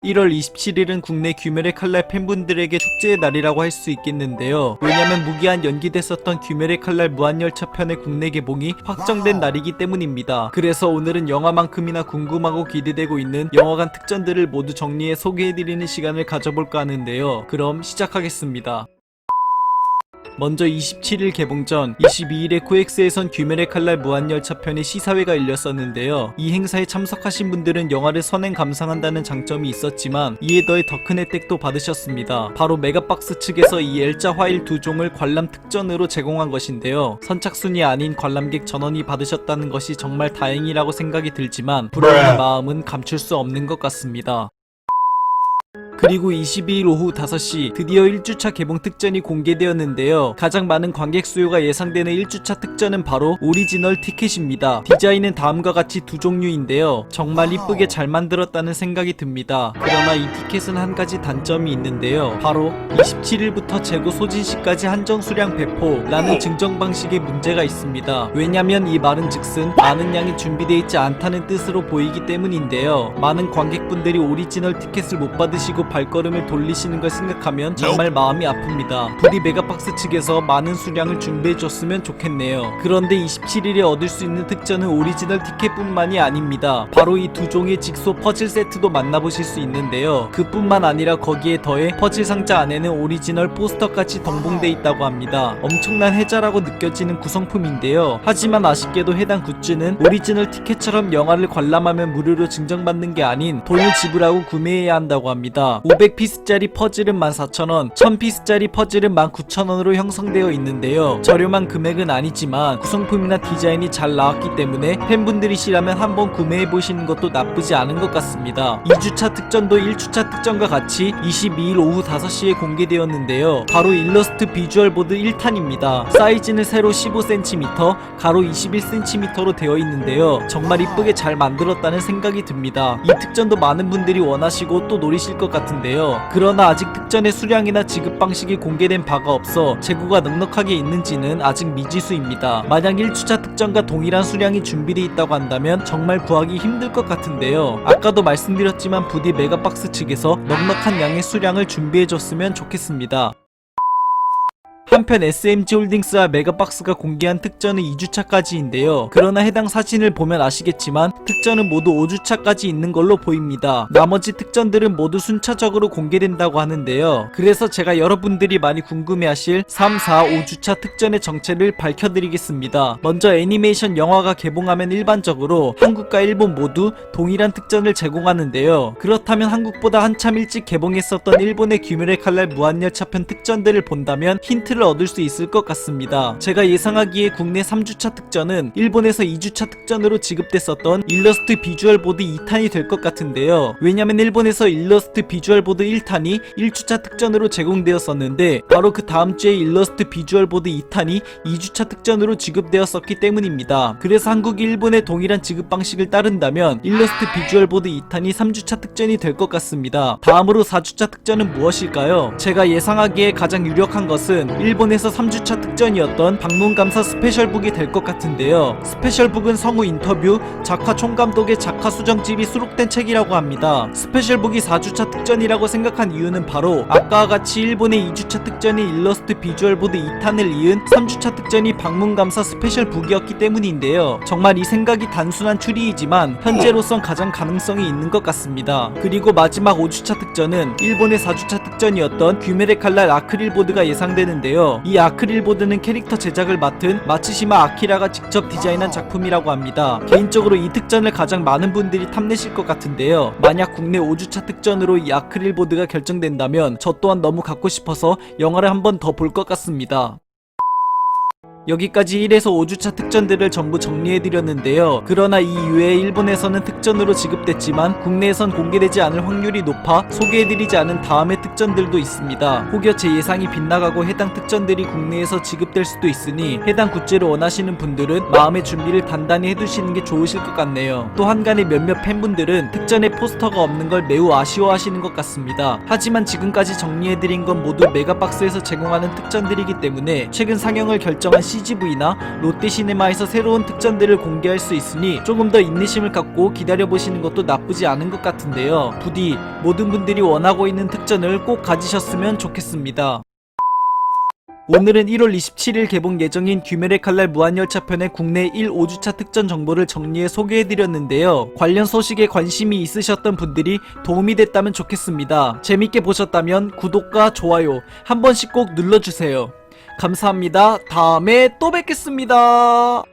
1월 27일은 국내 귀멸의 칼날 팬분들에게 축제의 날이라고 할 수 있겠는데요. 왜냐면 무기한 연기됐었던 귀멸의 칼날 무한열차 편의 국내 개봉이 확정된 날이기 때문입니다. 그래서 오늘은 영화만큼이나 궁금하고 기대되고 있는 영화관 특전들을 모두 정리해 소개해드리는 시간을 가져볼까 하는데요. 그럼 시작하겠습니다. 먼저 27일 개봉 전 22일에 코엑스에선 귀멸의 칼날 무한열차 편의 시사회가 열렸었는데요. 이 행사에 참석하신 분들은 영화를 선행 감상한다는 장점이 있었지만 이에 더해 더 큰 혜택도 받으셨습니다. 바로 메가박스 측에서 이 L자 화일 2종을 관람 특전으로 제공한 것인데요. 선착순이 아닌 관람객 전원이 받으셨다는 것이 정말 다행이라고 생각이 들지만 부러운 마음은 감출 수 없는 것 같습니다. 그리고 22일 오후 5시 드디어 1주차 개봉 특전이 공개되었는데요. 가장 많은 관객 수요가 예상되는 1주차 특전은 바로 오리지널 티켓입니다. 디자인은 다음과 같이 두 종류인데요. 정말 이쁘게 잘 만들었다는 생각이 듭니다. 그러나 이 티켓은 한 가지 단점이 있는데요. 바로 27일부터 재고 소진시까지 한정 수량 배포라는 증정 방식에 문제가 있습니다. 왜냐면 이 말은 즉슨 많은 양이 준비되어 있지 않다는 뜻으로 보이기 때문인데요. 많은 관객분들이 오리지널 티켓을 못 받으시고 발걸음을 돌리시는 걸 생각하면 정말 마음이 아픕니다. 부디 메가박스 측에서 많은 수량을 준비해줬으면 좋겠네요. 그런데 27일에 얻을 수 있는 특전은 오리지널 티켓뿐만이 아닙니다. 바로 이 두 종의 직소 퍼즐 세트도 만나보실 수 있는데요. 그뿐만 아니라 거기에 더해 퍼즐 상자 안에는 오리지널 포스터까지 동봉돼 있다고 합니다. 엄청난 혜자라고 느껴지는 구성품인데요. 하지만 아쉽게도 해당 굿즈는 오리지널 티켓처럼 영화를 관람하면 무료로 증정받는 게 아닌 돈을 지불하고 구매해야 한다고 합니다. 500피스짜리 퍼즐은 14,000원, 1000피스짜리 퍼즐은 19,000원으로 형성되어 있는데요. 저렴한 금액은 아니지만 구성품이나 디자인이 잘 나왔기 때문에 팬분들이시라면 한번 구매해보시는 것도 나쁘지 않은 것 같습니다. 2주차 특전도 1주차 특전과 같이 22일 오후 5시에 공개되었는데요. 바로 일러스트 비주얼 보드 1탄입니다. 사이즈는 세로 15cm, 가로 21cm로 되어 있는데요. 정말 이쁘게 잘 만들었다는 생각이 듭니다. 이 특전도 많은 분들이 원하시고 또 노리실 것 같은데요. 그러나 아직 특전의 수량이나 지급 방식이 공개된 바가 없어 재고가 넉넉하게 있는지는 아직 미지수입니다. 만약 1주차 특전과 동일한 수량이 준비되어 있다고 한다면 정말 구하기 힘들 것 같은데요. 아까도 말씀드렸지만 부디 메가박스 측에서 넉넉한 양의 수량을 준비해줬으면 좋겠습니다. 한편 SMG홀딩스와 메가박스가 공개한 특전은 2주차까지인데요. 그러나 해당 사진을 보면 아시겠지만 특전은 모두 5주차까지 있는 걸로 보입니다. 나머지 특전들은 모두 순차적으로 공개된다고 하는데요. 그래서 제가 여러분들이 많이 궁금해하실 3, 4, 5주차 특전의 정체를 밝혀드리겠습니다. 먼저 애니메이션 영화가 개봉하면 일반적으로 한국과 일본 모두 동일한 특전을 제공하는데요. 그렇다면 한국보다 한참 일찍 개봉했었던 일본의 귀멸의 칼날 무한열차 편 특전들을 본다면 힌트를 얻을 수 있을 것 같습니다. 제가 예상하기에 국내 3주차 특전은 일본에서 2주차 특전으로 지급됐었던 일러스트 비주얼 보드 2탄이 될 것 같은데요. 왜냐면 일본에서 일러스트 비주얼 보드 1탄이 1주차 특전으로 제공되었었는데 바로 그 다음 주에 일러스트 비주얼 보드 2탄이 2주차 특전으로 지급되었었기 때문입니다. 그래서 한국이 일본의 동일한 지급 방식을 따른다면 일러스트 비주얼 보드 2탄이 3주차 특전이 될 것 같습니다. 다음으로 4주차 특전은 무엇일까요? 제가 예상하기에 가장 유력한 것은 일본에서 3주차 특전이었던 방문감사 스페셜북이 될 것 같은데요. 스페셜북은 성우 인터뷰, 작화 총감독의 작화 수정집이 수록된 책이라고 합니다. 스페셜북이 4주차 특전이라고 생각한 이유는 바로 아까와 같이 일본의 2주차 특전이 일러스트 비주얼 보드 2탄을 이은 3주차 특전이 방문감사 스페셜북이었기 때문인데요. 정말 이 생각이 단순한 추리이지만 현재로선 가장 가능성이 있는 것 같습니다. 그리고 마지막 5주차 특전은 일본의 4주차 특전이었던 귀멸의 칼날 아크릴 보드가 예상되는데요. 이 아크릴 보드는 캐릭터 제작을 맡은 마츠시마 아키라가 직접 디자인한 작품이라고 합니다. 개인적으로 이 특전을 가장 많은 분들이 탐내실 것 같은데요. 만약 국내 5주차 특전으로 이 아크릴 보드가 결정된다면 저 또한 너무 갖고 싶어서 영화를 한 번 더 볼 것 같습니다. 여기까지 1에서 5주차 특전들을 전부 정리해드렸는데요. 그러나 이 이외에 일본에서는 특전으로 지급됐지만 국내에선 공개되지 않을 확률이 높아 소개해드리지 않은 다음의 특전들도 있습니다. 혹여 제 예상이 빗나가고 해당 특전들이 국내에서 지급될 수도 있으니 해당 굿즈를 원하시는 분들은 마음의 준비를 단단히 해두시는 게 좋으실 것 같네요. 또 한간에 몇몇 팬분들은 특전에 포스터가 없는 걸 매우 아쉬워하시는 것 같습니다. 하지만 지금까지 정리해드린 건 모두 메가박스에서 제공하는 특전들이기 때문에 최근 상영을 결정한 CGV나 롯데시네마에서 새로운 특전들을 공개할 수 있으니 조금 더 인내심을 갖고 기다려보시는 것도 나쁘지 않은 것 같은데요. 부디 모든 분들이 원하고 있는 특전을 꼭 가지셨으면 좋겠습니다. 오늘은 1월 27일 개봉 예정인 귀멸의 칼날 무한열차편의 국내 1, 5주차 특전 정보를 정리해 소개해드렸는데요. 관련 소식에 관심이 있으셨던 분들이 도움이 됐다면 좋겠습니다. 재밌게 보셨다면 구독과 좋아요 한 번씩 꼭 눌러주세요. 감사합니다. 다음에 또 뵙겠습니다.